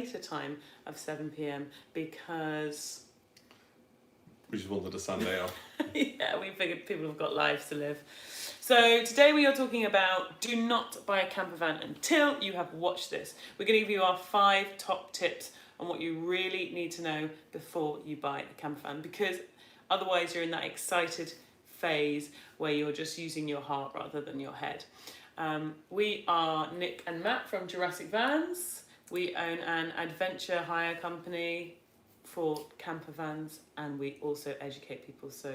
later time of 7 p.m. because We just wanted a Sunday off. yeah, we figured people have got lives to live. So today we are talking about do not buy a camper van until you have watched this. We're going to give you our 5 top tips on what you really need to know before you buy a camper van, because otherwise you're in that excited phase where you're just using your heart rather than your head. We are Nick and Matt from Jurassic Vans. We own an adventure hire company for camper vans, and we also educate people. So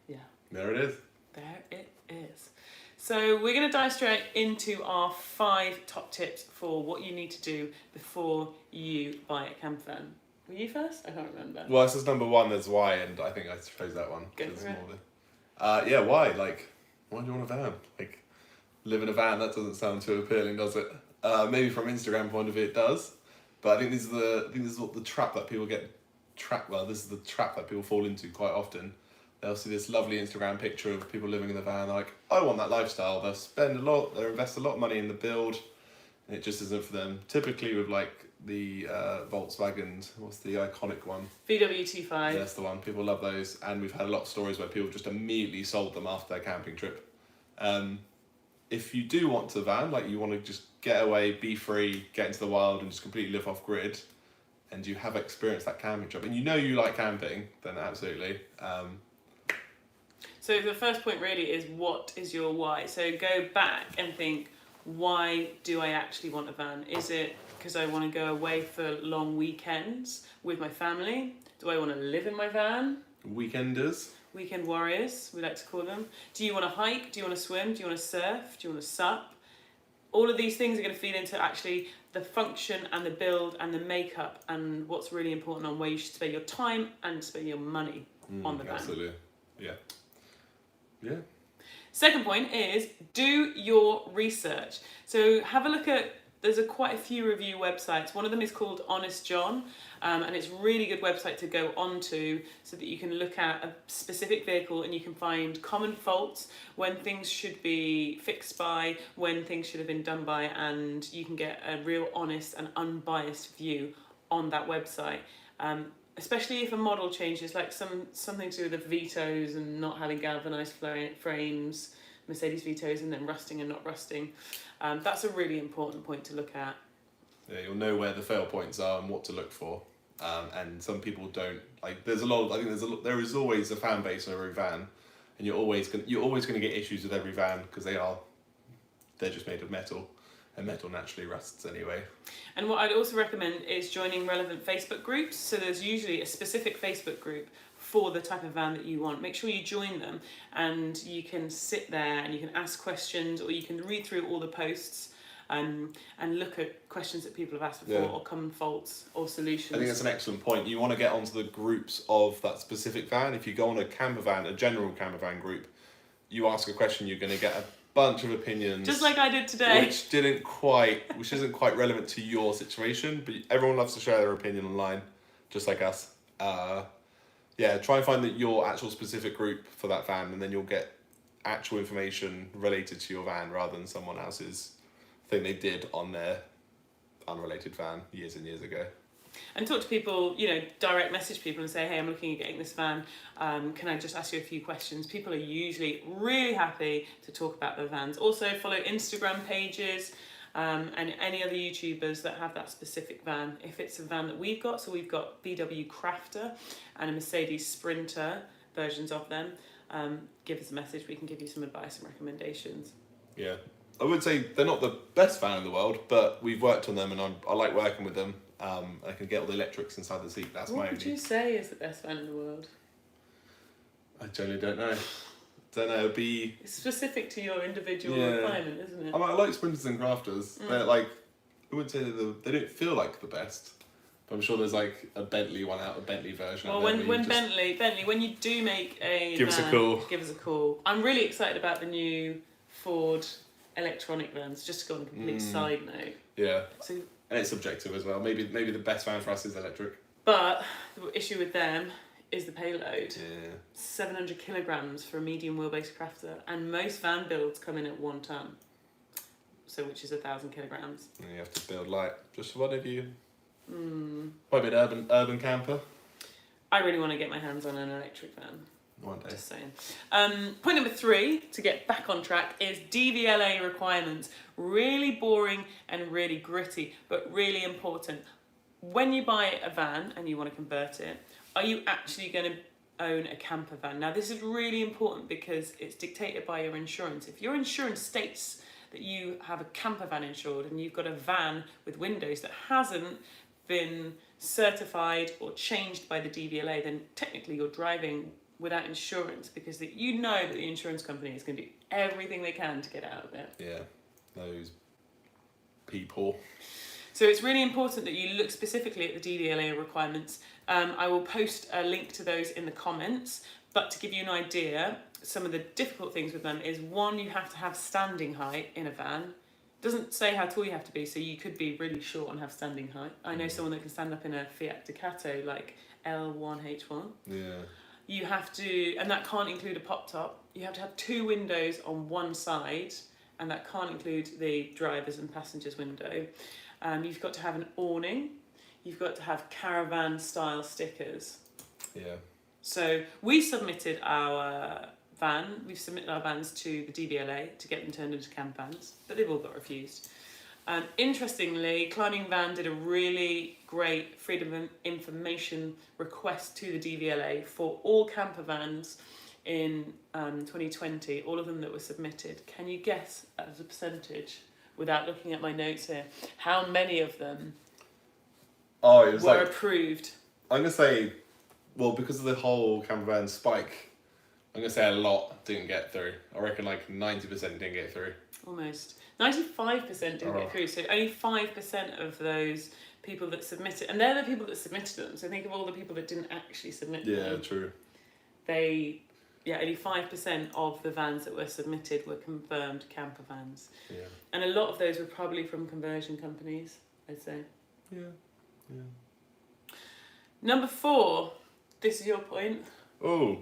yeah, There it is. there it is. So we're going to dive straight into our 5 top tips for what you need to do before you buy a camper van. Were you first? I can't remember. Well, this is number 1, there's why, and I think I chose that one. Go It's for it. yeah, why? Like, why do you want a van? Like, live in a van, that doesn't sound too appealing, does it? Maybe from Instagram point of view it does, but I think this is what the trap that people get trapped. Well, this is the trap that people fall into quite often. They'll see this lovely Instagram picture of people living in the van. They're like, I want that lifestyle. They'll spend a lot. They'll invest a lot of money in the build, and it just isn't for them. Typically with like the Volkswagen, what's the iconic one? VW T5. That's the one. People love those, and we've had a lot of stories where people just immediately sold them after their camping trip. If you do want a van, like you want to just get away, be free, get into the wild, and just completely live off grid, and you have experienced that camping trip, and you know you like camping, then absolutely. So the first point really is, what is your why? So go back and think, why do I actually want a van? Is it because I want to go away for long weekends with my family? Do I want to live in my van? Weekenders. Weekend warriors, we like to call them. Do you want to hike? Do you want to swim? Do you want to surf? Do you want to sup? All of these things are going to feed into actually the function and the build and the makeup and what's really important on where you should spend your time and spend your money on the van. Absolutely. Yeah. Yeah. Second point is do your research. So have a look at, there's quite a few review websites. One of them is called Honest John, and it's a really good website to go onto so that you can look at a specific vehicle and you can find common faults, when things should be fixed by, when things should have been done by, and you can get a real honest and unbiased view on that website. Especially if a model changes, like something to do with the Vitos and not having galvanised frames, Mercedes Vitos, and then rusting and not rusting. That's a really important point to look at. Yeah, you'll know where the fail points are and what to look for. And some people don't like. There's a lot of. I think there is always a fan base on every van, and you're always going to get issues with every van because they're just made of metal, and metal naturally rusts anyway. And what I'd also recommend is joining relevant Facebook groups. So there's usually a specific Facebook group for the type of van that you want. Make sure you join them, and you can sit there and you can ask questions, or you can read through all the posts and look at questions that people have asked before, or common faults or solutions. I think that's an excellent point. You want to get onto the groups of that specific van. If you go on a camper van, a general camper van group, you ask a question, you're going to get a bunch of opinions, just like I did today, which isn't quite relevant to your situation. But everyone loves to share their opinion online, just like us. Yeah, try and find your actual specific group for that van, and then you'll get actual information related to your van rather than someone else's thing they did on their unrelated van years and years ago. And talk to people, direct message people and say, hey, I'm looking at getting this van. Can I just ask you a few questions? People are usually really happy to talk about their vans. Also follow Instagram pages and any other YouTubers that have that specific van. If it's a van that we've got, so we've got VW Crafter and a Mercedes Sprinter versions of them, give us a message. We can give you some advice and recommendations. Yeah. I would say they're not the best van in the world, but we've worked on them and I like working with them. I can get all the electrics inside the seat. That's what would you say is the best van in the world? I generally don't know. It'd be... It's specific to your individual requirement, isn't it? I like Sprinters and Crafters. They're like, I wouldn't say they don't feel like the best. But I'm sure there's like a Bentley one out, a Bentley version. Well, Bentley, when you do make a give us a call. Give us a call. I'm really excited about the new Ford electronic vans, just to go on a complete side note. Yeah. So, and it's subjective as well. Maybe the best van for us is electric. But the issue with them is the payload. Yeah. 700 kilograms for a medium wheelbase crafter, and most van builds come in at 1 ton. so which is 1,000 kilograms. And you have to build light. Just one of you. Quite a bit urban camper. I really want to get my hands on an electric van. One day. Just saying. Point number 3, to get back on track, is Dvla requirements. Really boring and really gritty, but really important. When you buy a van and you want to convert it, are you actually going to own a camper van? Now, this is really important because it's dictated by your insurance. If your insurance states that you have a camper van insured and you've got a van with windows that hasn't been certified or changed by the DVLA, then technically you're driving without insurance, because you know that the insurance company is going to do everything they can to get out of it. Yeah, those people. So it's really important that you look specifically at the DVLA requirements. I will post a link to those in the comments, but to give you an idea, some of the difficult things with them is, one, you have to have standing height in a van. It doesn't say how tall you have to be, so you could be really short and have standing height. I know someone that can stand up in a Fiat Ducato, like L1H1. Yeah. You have to, and that can't include a pop top. You have to have 2 windows on one side, and that can't include the driver's and passenger's window. You've got to have an awning. You've got to have caravan style stickers. Yeah. So we've submitted our vans to the DVLA to get them turned into camp vans, but they've all got refused. Interestingly, Climbing Van did a really great Freedom of Information request to the DVLA for all camper vans in 2020, all of them that were submitted. Can you guess as a percentage, without looking at my notes here, how many of them were approved? I'm going to say, well, because of the whole campervan spike, I'm going to say a lot didn't get through. I reckon like 90% didn't get through. Almost. 95% didn't get through, so only 5% of those people that submitted, and they're the people that submitted them, so think of all the people that didn't actually submit them. Yeah, true. Only 5% of the vans that were submitted were confirmed camper vans. Yeah. And a lot of those were probably from conversion companies, I'd say. Yeah. Number 4, this is your point. Oh,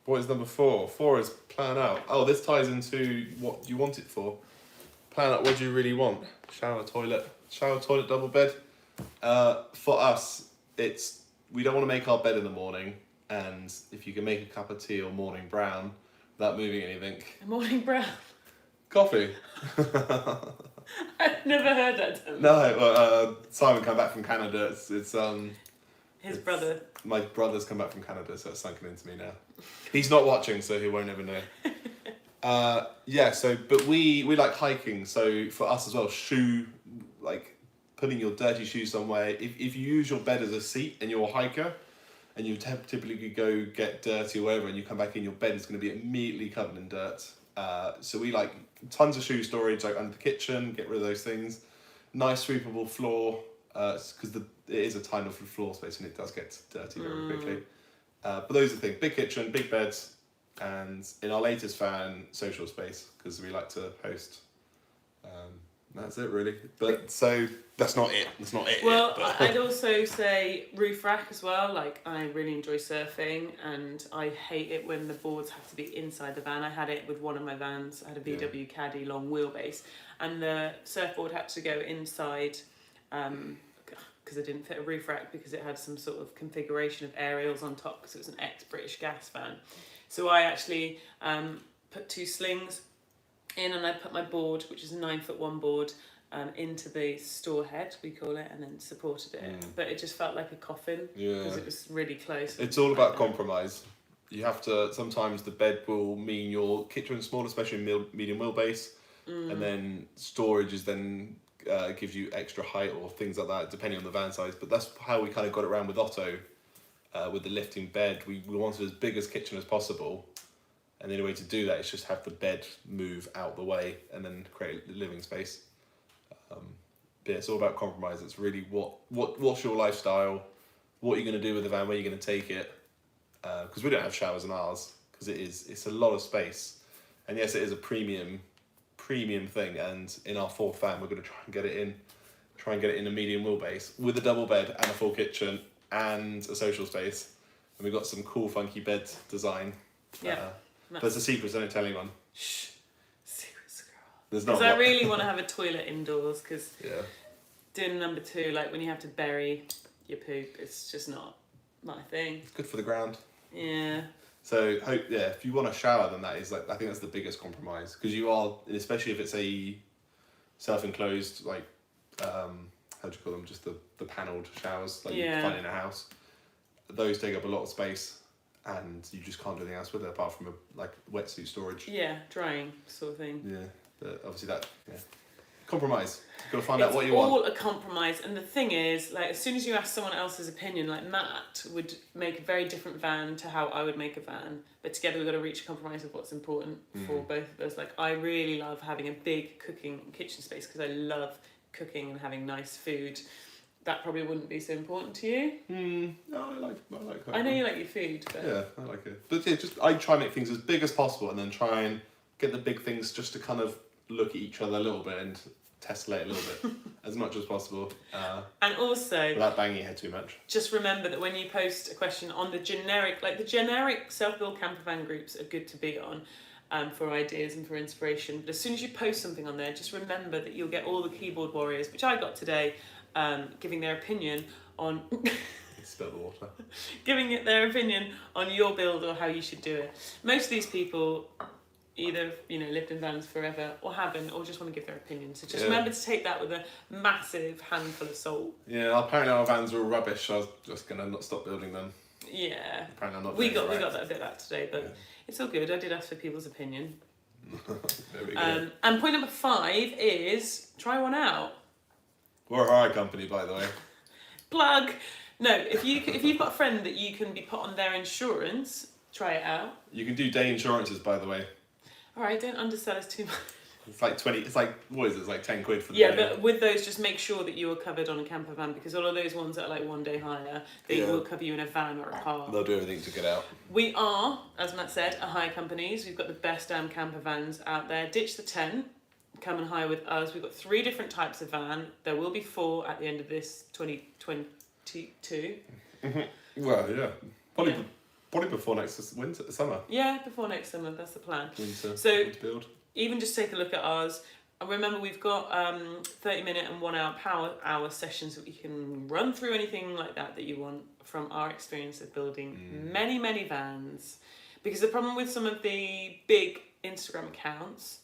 what is number 4? 4 is plan out. Oh, this ties into what you want it for. Plan out what do you really want. Shower, toilet, double bed. For us, we don't want to make our bed in the morning, and if you can make a cup of tea or morning brown without moving anything. A morning brown. Coffee. I've never heard that term. No, Simon came back from Canada. His brother. My brother's come back from Canada, so it's sunken into me now. He's not watching, so he won't ever know. But we like hiking, so for us as well, putting your dirty shoes somewhere. If you use your bed as a seat and you're a hiker, and you typically go get dirty or whatever, and you come back in, your bed is going to be immediately covered in dirt. So we like tons of shoe storage, like under the kitchen, get rid of those things. Nice sweepable floor, because it is a tiny little floor space and it does get dirty very quickly. But those are the things: big kitchen, big beds, and in our latest van, social space, because we like to host. That's it really. But so that's not it. Well, I'd also say roof rack as well. Like, I really enjoy surfing, and I hate it when the boards have to be inside the van. I had it with one of my vans. I had a VW Caddy long wheelbase, and the surfboard had to go inside because it didn't fit a roof rack, because it had some sort of configuration of aerials on top, because it was an ex-British gas van. So I actually put 2 slings in, and I put my board, which is a 9'1" board, into the store head, we call it, and then supported it. But it just felt like a coffin, because it was really close. It's all about compromise. You have to, sometimes the bed will mean your kitchen's small, especially medium wheelbase, and then storage is then gives you extra height or things like that, depending on the van size. But that's how we kind of got it around with Otto, with the lifting bed. We wanted as big as kitchen as possible. And the only way to do that is just have the bed move out the way and then create a living space. But it's all about compromise. It's really what's your lifestyle, what you're going to do with the van, where you're going to take it. Because we don't have showers in ours, because it's a lot of space. And yes, it is a premium thing. And in our 4th van, we're going to try and get it in a medium wheelbase with a double bed and a full kitchen and a social space. And we've got some cool, funky bed design. Yeah. But it's a secret, so don't tell anyone. Shh. Secrets, girl. There's not. Because I really want to have a toilet indoors. Because Yeah. doing number 2, like when you have to bury your poop, it's just not my thing. It's good for the ground. Yeah. So if you want a shower, then that is like, I think that's the biggest compromise, because you are, especially if it's a self-enclosed, like how do you call them, just the panelled showers like you find in a house. Those take up a lot of space, and you just can't do anything else with it apart from a wetsuit storage. Yeah, drying sort of thing. Yeah, but obviously compromise. You've got to find out what you want. It's all a compromise, and the thing is, like, as soon as you ask someone else's opinion, like Matt would make a very different van to how I would make a van, but together we've got to reach a compromise of what's important for both of us. Like, I really love having a big cooking kitchen space because I love cooking and having nice food. That probably wouldn't be so important to you. No, I like that. I know you like your food, but yeah, I like it. But yeah, I try and make things as big as possible, and then try and get the big things just to kind of look at each other a little bit and tessellate a little bit as much as possible. And also, without banging your head too much. Just remember that when you post a question on the generic self-build campervan groups are good to be on for ideas and for inspiration. But as soon as you post something on there, just remember that you'll get all the keyboard warriors, which I got today, giving their opinion on Spill the water. giving it their opinion on your build or how you should do it. Most of these people either lived in vans forever or haven't, or just want to give their opinion. So just remember to take that with a massive handful of salt. Yeah, apparently our vans are all rubbish, so I was just gonna not stop building them. Yeah. Apparently I'm not. We got that a bit of that today, but it's all good. I did ask for people's opinion. There we go. And point number 5 is try one out. We're a hire company, by the way. Plug. No, if you've got a friend that you can be put on their insurance, try it out. You can do day insurances, by the way. All right, don't undersell us too much. It's like 20. It's like, what is it? It's like 10 quid for the Yeah, day. but with those, just make sure that you are covered on a camper van, because all of those ones that are like 1 day hire, they will cover you in a van or a car. They'll do everything to get out. We are, as Matt said, a hire company. So we've got the best damn camper vans out there. Ditch the tent. Come and hire with us. We've got 3 different types of van. There will be 4 at the end of this 2022. Well, yeah. Probably before next summer. Yeah, before next summer. That's the plan. Winter build. Even just take a look at ours. And remember, we've got 30-minute and 1 hour power hour sessions that we can run through anything like that you want from our experience of building many, many vans. Because the problem with some of the big Instagram accounts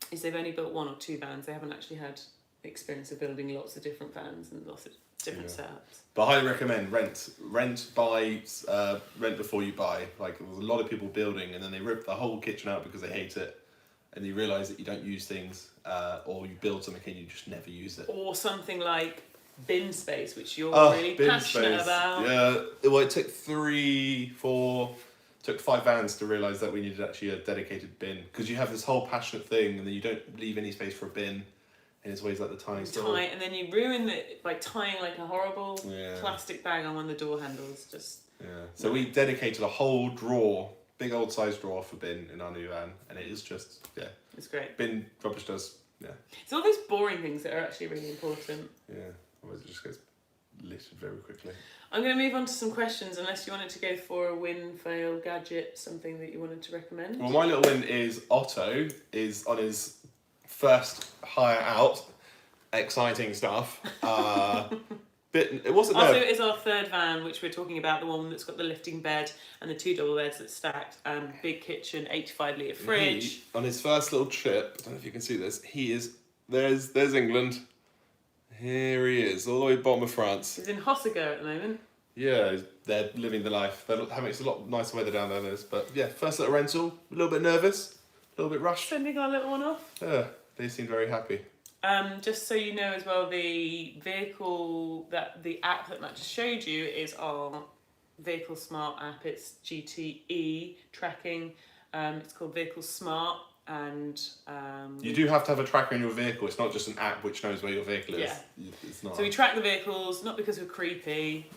is they've only built 1 or 2 vans. They haven't actually had experience of building lots of different vans and lots of different setups. But I highly recommend rent, buy, rent before you buy. Like, there's a lot of people building and then they rip the whole kitchen out because they hate it, and you realise that you don't use things, or you build something and you just never use it. Or something like bin space, which you're really bin passionate space. about. Yeah, well, it took 5 vans to realise that we needed actually a dedicated bin, because you have this whole passionate thing and then you don't leave any space for a bin. And it's always like the tiny stuff. And then you ruin it by tying like a horrible plastic bag on one of the door handles. So we dedicated a whole drawer, big old size drawer for bin in our new van, and it is just it's great. Bin rubbish does It's all those boring things that are actually really important. Yeah, otherwise it just gets littered very quickly. I'm going to move on to some questions, unless you wanted to go for a win, fail, gadget, something that you wanted to recommend. Well, my little win is Otto is on his first hire out. Exciting stuff. It wasn't. Also, it's our 3rd van, which we're talking about, the one that's got the lifting bed and the 2 double beds that's stacked, big kitchen, 85-litre fridge. On his first little trip, I don't know if you can see this, there's England. Here he is, all the way bottom of France. He's in Hossegor at the moment. Yeah, they're living the life. It's a lot nicer weather down there than this. But yeah, first little rental, a little bit nervous, a little bit rushed. Sending our little one off. Yeah, they seem very happy. Just so you know as well, the vehicle, the app that Matt just showed you is our Vehicle Smart app. It's GTE tracking. It's called Vehicle Smart, and you do have to have a tracker in your vehicle. It's not just an app which knows where your vehicle is. Yeah. It's not. So we track the vehicles, not because we're creepy,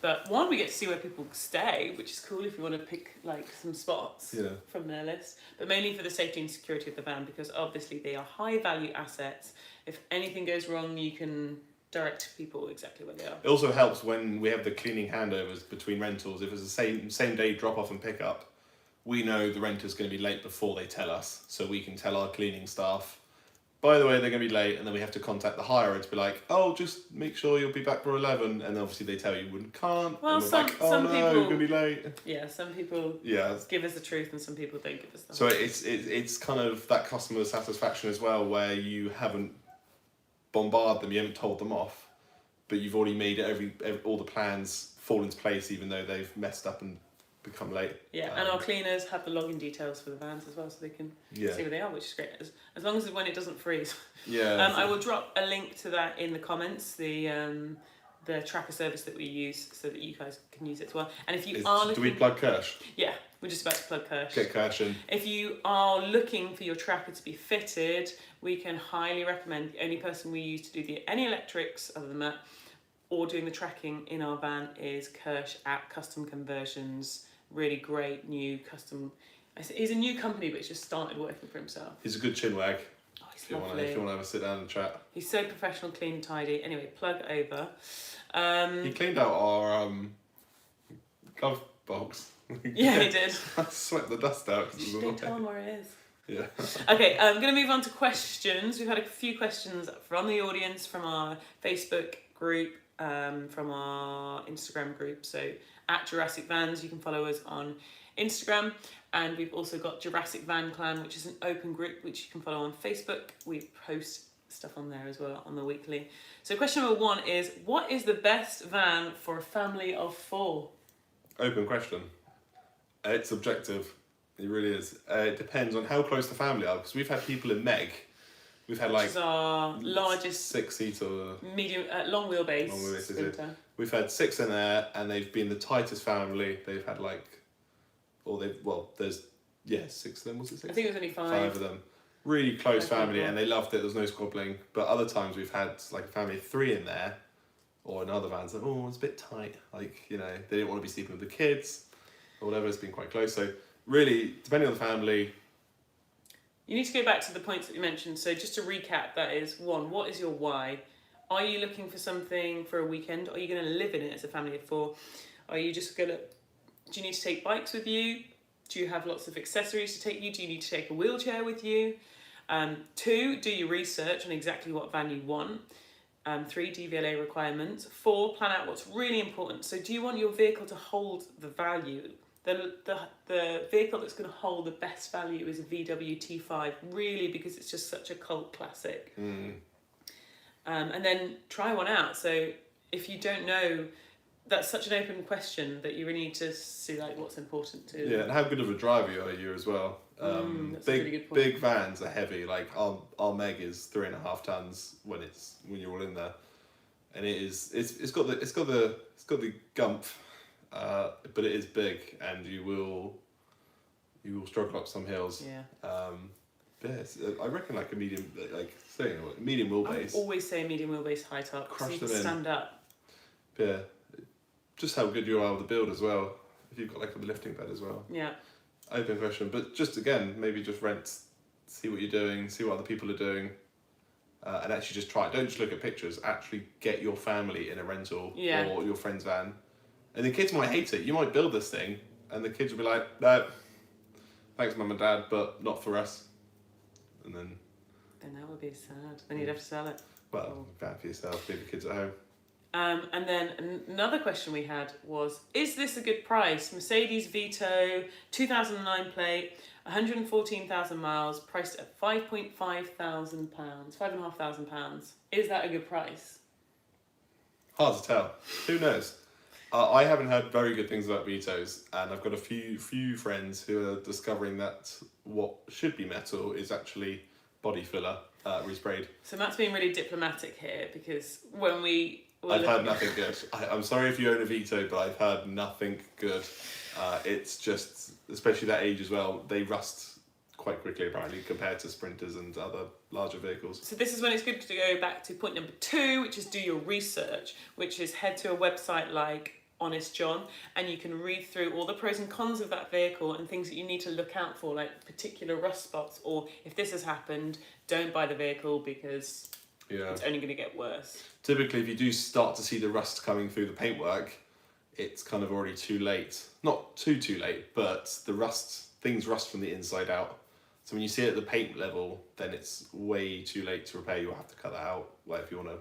but one, we get to see where people stay, which is cool if you want to pick like some spots from their list, but mainly for the safety and security of the van, because obviously they are high value assets. If anything goes wrong, you can direct people exactly where they are. It also helps when we have the cleaning handovers between rentals. If it's the same day drop off and pick up, we know the renter's going to be late before they tell us, so we can tell our cleaning staff by the way, they're going to be late, and then we have to contact the hirer to be like, oh, just make sure you'll be back for 11, and then obviously they tell you we can't, Well, and we're some like, oh no, people, you're going to be late. Yeah, some people Yeah. give us the truth, and some people don't give us the So it's kind of that customer satisfaction as well, where you haven't bombarded them, you haven't told them off, but you've already made all the plans fall into place, even though they've messed up and become late. Yeah, and our cleaners have the login details for the vans as well, so they can see where they are, which is great. As long as when it doesn't freeze. Yeah. I will drop a link to that in the comments. The tracker service that we use, so that you guys can use it as well. And if you are looking, do we plug Kursh? Yeah, we're just about to plug Kursh. Get Kursh in. If you are looking for your tracker to be fitted, we can highly recommend. The only person we use to do any electrics other than that, or doing the tracking in our van, is Kursh at Kustom Conversions. Really great new custom. He's a new company, but he's just started working for himself. He's a good chinwag. Oh, he's If you want lovely. to have a sit down and chat. He's so professional, clean, and tidy. Anyway, plug over. He cleaned out our glove box. Yeah, he did. I swept the dust out because it was Don't tell annoying. him where it is. Yeah. Okay, I'm going to move on to questions. We've had a few questions from the audience, from our Facebook group, from our Instagram group. So at Jurassic Vans, you can follow us on Instagram. And we've also got Jurassic Van Clan, which is an open group which you can follow on Facebook. We post stuff on there as well on the weekly. So question number 1 is, what is the best van for a family of 4? Open question. It's subjective. It really is. It depends on how close the family are, because we've had people in Meg. We've had Which like is our largest 6-seater medium long wheelbase. Long wheelbase, is it? sprinter. We've had 6 in there, and they've been the tightest family. They've had there's 6 of them. Was it 6? I think it was only 5. 5 of them. Really close Five family, people. and they loved it. There was no squabbling. But other times we've had like a family of 3 in there, or in other vans, like, oh, it's a bit tight. Like, they didn't want to be sleeping with the kids, or whatever. It's been quite close. So really, depending on the family. You need to go back to the points that you mentioned. So just to recap, that is 1, what is your why? Are you looking for something for a weekend? Are you going to live in it as a family of 4? Are you just going to, do you need to take bikes with you? Do you have lots of accessories to take you? Do you need to take a wheelchair with you? 2, do your research on exactly what van you want. 3, Dvla requirements. 4, plan out what's really important. So do you want your vehicle to hold the value? The vehicle that's going to hold the best value is a VW T5, really, because it's just such a cult classic. And then try one out. So if you don't know, that's such an open question that you really need to see like what's important to. Yeah, and how good of a driver are you as well? That's a really good point. Big vans are heavy. Like our Meg is 3.5 tons when you're all in there, and it's got the gumph, but it is big, and you will struggle up some hills. Yeah. I reckon like a medium, medium wheelbase. I always say medium wheelbase high top, so you can them in. stand up. Yeah, just how good you are with the build as well. If you've got like a lifting bed as well. Yeah. Open question, but just again, maybe just rent, see what you're doing, see what other people are doing, and actually just try it. Don't just look at pictures. Actually get your family in a rental or your friend's van, and the kids might hate it. You might build this thing, and the kids will be like, "No, thanks, mum and dad, but not for us." And then that would be sad. Then you'd have to sell it. Well, van for yourself, leave the kids at home. And then another question we had was, is this a good price? Mercedes Vito, 2009 plate, 114,000 miles, priced at £5,500. Is that a good price? Hard to tell. Who knows? I haven't heard very good things about Vitos, and I've got a few friends who are discovering that what should be metal is actually body filler, resprayed. So Matt's being really diplomatic here, because when we I've heard nothing good. I'm sorry if you own a Vito, but I've heard nothing good. It's just, especially that age as well, they rust quite quickly apparently compared to sprinters and other larger vehicles. So this is when it's good to go back to point number 2, which is do your research, which is head to a website like Honest John, and you can read through all the pros and cons of that vehicle and things that you need to look out for, like particular rust spots, or if this has happened, don't buy the vehicle because it's only going to get worse. Typically, if you do start to see the rust coming through the paintwork, it's kind of already too late. Not too late, but things rust from the inside out. So when you see it at the paint level, then it's way too late to repair. You'll have to cut that out, like if you want to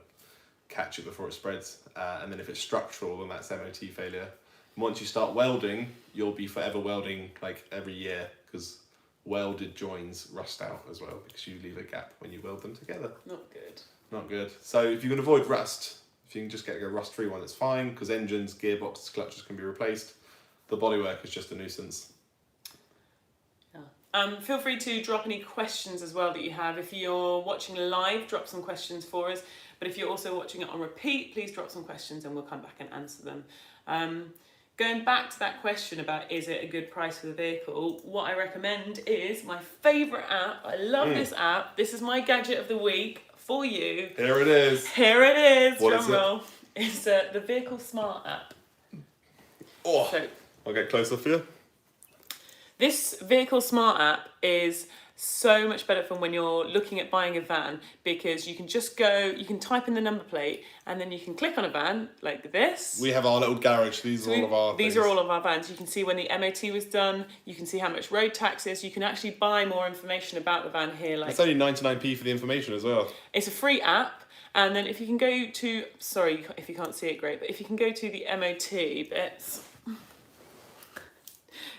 catch it before it spreads. And then if it's structural, then that's MOT failure. And once you start welding, you'll be forever welding like every year, because welded joins rust out as well, because you leave a gap when you weld them together. Not good. Not good. So if you can avoid rust, if you can just get a rust-free one, it's fine, because engines, gearboxes, clutches can be replaced. The bodywork is just a nuisance. Feel free to drop any questions as well that you have. If you're watching live, drop some questions for us. But if you're also watching it on repeat, please drop some questions and we'll come back and answer them. Going back to that question about is it a good price for the vehicle, what I recommend is my favourite app. I love this app. This is my gadget of the week for you. Here it is. Here it is. What Drum is it? roll. It's the Vehicle Smart app. Oh, So, I'll get closer for you. this Vehicle Smart app is so much better from when you're looking at buying a van, because you can just go, you can type in the number plate and then you can click on a van like this. We have our little garage. These are all of our These things. are all of our vans. You can see when the MOT was done. You can see how much road tax is. You can actually buy more information about the van here. Like, It's only 99p for the information as well. it's a free app. And then if you can go to, sorry if you can't see it great, but if you can go to the MOT bits.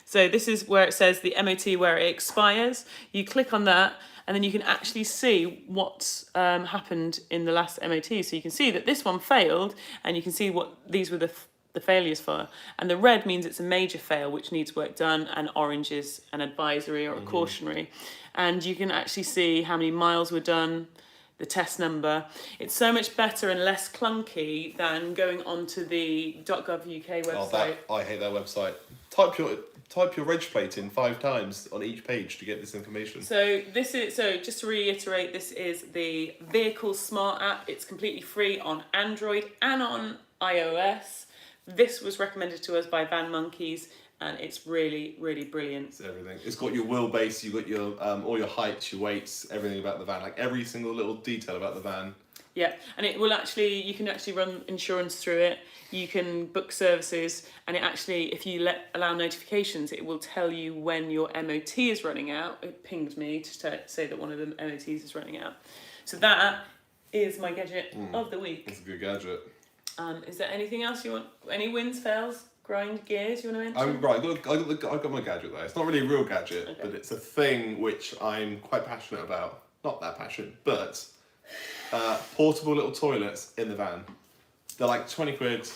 So this is where it says the MOT where it expires. You click on that and then you can actually see what's happened in the last MOT. So you can see that this one failed and you can see what these were the failures for. And the red means it's a major fail which needs work done, and orange is an advisory or a cautionary. And you can actually see how many miles were done, the test number. It's so much better and less clunky than going onto the .gov.uk website. I hate that website. Type your reg plate in 5 times on each page to get this information. So just to reiterate, this is the Vehicle Smart app. It's completely free on Android and on iOS. This was recommended to us by Van Monkeys, and it's really, really brilliant. It's everything. It's got your wheelbase, you've got your all your heights, your weights, everything about the van, like every single little detail about the van. Yeah, and it will actually, you can actually run insurance through it. You can book services, and it actually, if you allow notifications, it will tell you when your MOT is running out. It pinged me to say that one of the MOTs is running out. So that is my gadget of the week. It's a good gadget. Is there anything else you want? Any wins, fails, grind gears you want to mention? I've got my gadget though. It's not really a real gadget, Okay. but it's a thing which I'm quite passionate about. Not that passionate, but portable little toilets in the van. They're like 20 quid.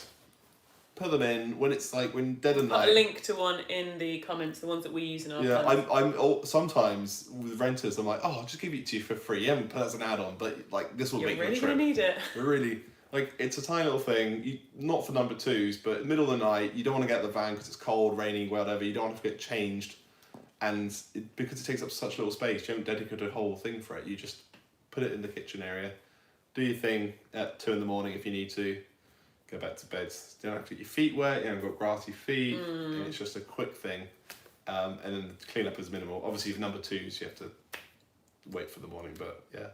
Put them in when it's like when dead of Put night. a link to one in the comments, the ones that we use in our Yeah, funds. sometimes with renters, I'm like, oh, I'll just give it to you for free. You haven't put it as an add-on, but like this will You're make really your going trip. to need it. Really, like it's a tiny little thing. Not for number twos, but middle of the night, you don't want to get the van because it's cold, raining, whatever. You don't want to get changed, and because it takes up such little space, you haven't dedicated a whole thing for it. You just put it in the kitchen area, do your thing at 2 a.m. if you need to. Go back to bed. You don't have to get your feet wet. You haven't got grassy feet. And it's just a quick thing. And then the cleanup is minimal. Obviously, with number twos, you have to wait for the morning. But yeah,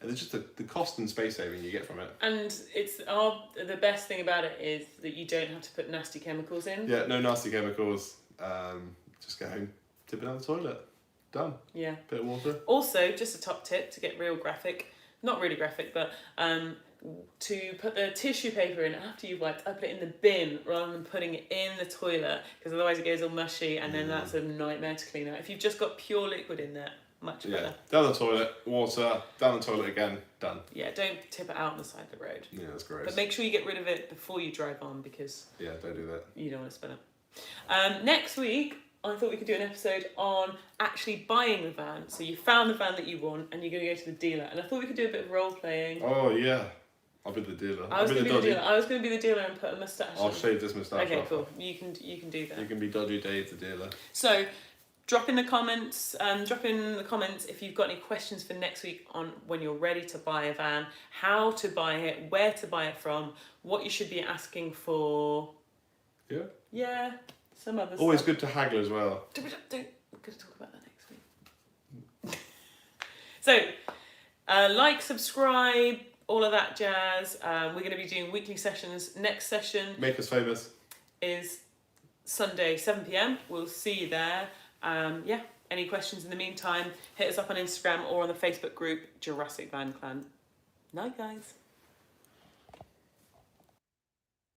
and it's just the cost and space saving you get from it. And it's the best thing about it is that you don't have to put nasty chemicals in. Yeah, no nasty chemicals. Just go home, tip it down the toilet. Done. Yeah. Bit of water. Also, just a top tip to get real graphic, not really graphic, but to put the tissue paper in after you've wiped, I put it in the bin rather than putting it in the toilet, because otherwise it goes all mushy and then that's a nightmare to clean out. If you've just got pure liquid in there, much better. Yeah, down the toilet, water, down the toilet again, done. Yeah, don't tip it out on the side of the road. Yeah, that's gross. But make sure you get rid of it before you drive on, because Yeah, don't do that. you don't want to spill it. Next week, I thought we could do an episode on actually buying the van. So you found the van that you want and you're going to go to the dealer. And I thought we could do a bit of role playing. Oh yeah, I'll be the dealer. I was going to be the dodgy. dealer. I was going to be the dealer and put a moustache I'll on. shave this moustache Okay, off. cool. You can do that. You can be Dodgy Dave the dealer. So, drop in the comments. If you've got any questions for next week on when you're ready to buy a van, how to buy it, where to buy it from, what you should be asking for. Yeah. Yeah, some other Always stuff. good to haggle as well. We're going to talk about that next week. So, like, subscribe, all of that jazz. We're going to be doing weekly sessions. Next session Make us famous. is Sunday, 7 p.m. We'll see you there. Yeah, Any questions in the meantime, hit us up on Instagram or on the Facebook group Jurassic Van Clan. Night, guys.